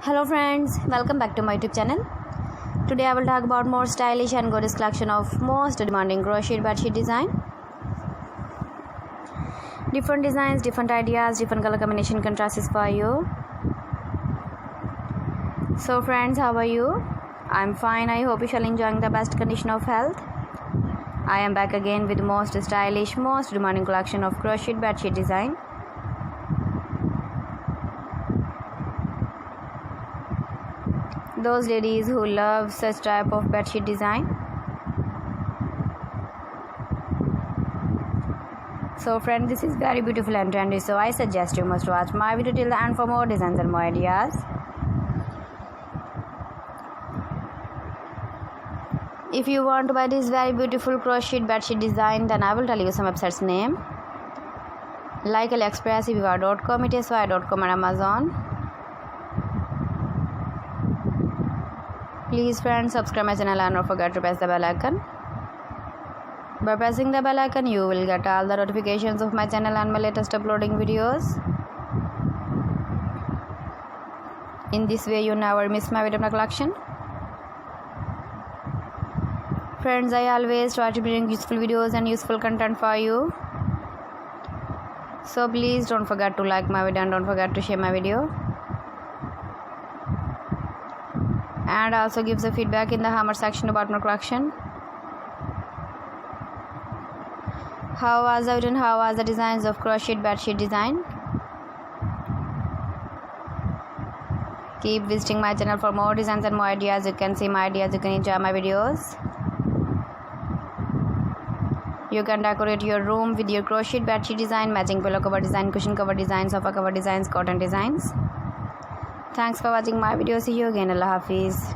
Hello friends, welcome back to my YouTube channel. Today I will talk about more stylish and gorgeous collection of most demanding crochet bedsheet design. Different designs, different ideas, different color combination contrasts for you. So friends, how are you? I'm fine. I hope you shall enjoying the best condition of health. I am back again with most stylish, most demanding collection of crochet bedsheet design. Those ladies who love such type of bedsheet design. So friend, this is very beautiful and trendy, so I suggest you must watch my video till the end for more designs and more ideas. If you want to buy this very beautiful crochet bedsheet design, then I will tell you some websites name like AliExpress, Viva.com, itsy.com and Amazon. Please friends, subscribe my channel and don't forget to press the bell icon. By pressing the bell icon, you will get all the notifications of my channel and my latest uploading videos. In this way, you never miss my video collection. Friends, I always try to bring useful videos and useful content for you. So please don't forget to like my video and don't forget to share my video. And also give the feedback in the comment section about my collection. How was the video and how was the designs of crochet bedsheet design? Keep visiting my channel for more designs and more ideas. You can see my ideas, you can enjoy my videos. You can decorate your room with your crochet bedsheet design, matching pillow cover design, cushion cover design, sofa cover designs, cotton designs. Thanks for watching my video. See you again. Allah Hafiz.